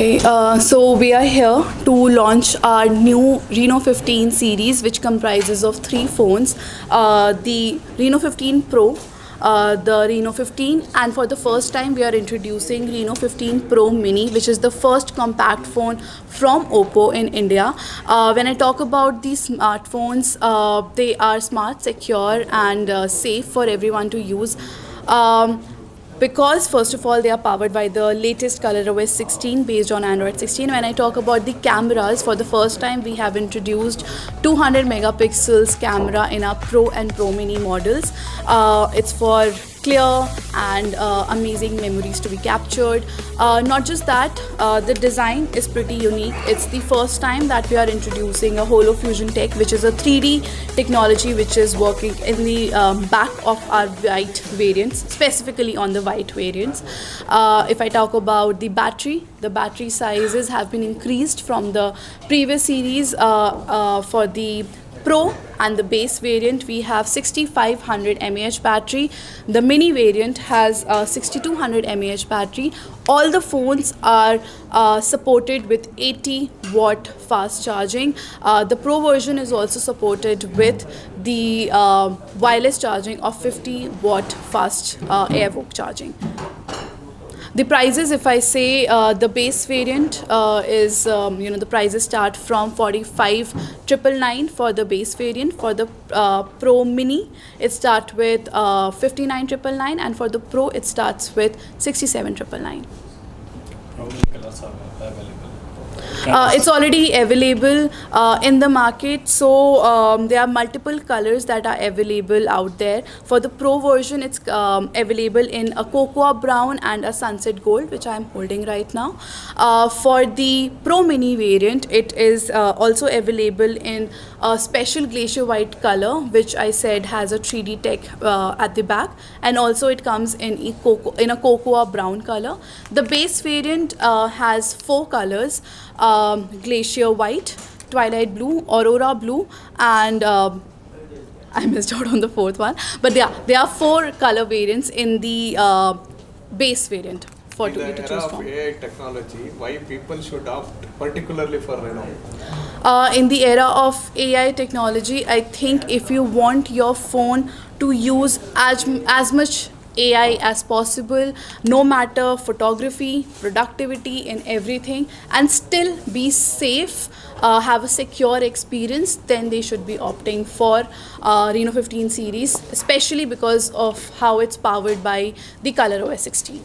Okay, so we are here to launch our new Reno 15 series, which comprises of three phones: the Reno 15 Pro, the Reno 15, and for the first time we are introducing Reno 15 Pro Mini, which is the first compact phone from Oppo in India. When I talk about these smartphones, they are smart, secure, and safe for everyone to use. Because first of all, they are powered by the latest ColorOS 16 based on Android 16. When I talk about the cameras, for the first time we have introduced 200 megapixels camera in our Pro and Pro Mini models. It's for clear and amazing memories to be captured. Not just that, the design is pretty unique. It's the first time that we are introducing a HoloFusion tech, which is a 3D technology which is working in the back of our white variants, specifically on the white variants. If I talk about the battery sizes have been increased from the previous series. For the Pro and the base variant, we have 6500 mAh battery. The mini variant has 6200 mAh battery. All the phones are supported with 80-watt fast charging. The Pro version is also supported with the wireless charging of 50-watt fast AirVoke charging. The prices, if I say, the base variant is, the prices start from 45,999 for the base variant. For the Pro Mini, it starts with 59,999, and for the Pro, it starts with 67,999. How many colors are available? It's already available in the market, so there are multiple colors that are available out there. For the Pro version, it's available in a cocoa brown and a sunset gold, which I am holding right now. For the Pro Mini variant, it is also available in a special glacier white color, which I said has a 3D tech at the back, and also it comes in a cocoa brown color. The base variant has four colors: glacier white, twilight blue, aurora blue, and I missed out on the fourth one. But there are four color variants in the base variant for you to choose from. In the era of AI technology, why people should opt particularly for Reno? In the era of AI technology, I think if you want your phone to use as much AI as possible, no matter photography, productivity, in everything, and still be safe, have a secure experience, then they should be opting for Reno 15 series, especially because of how it's powered by the ColorOS 16.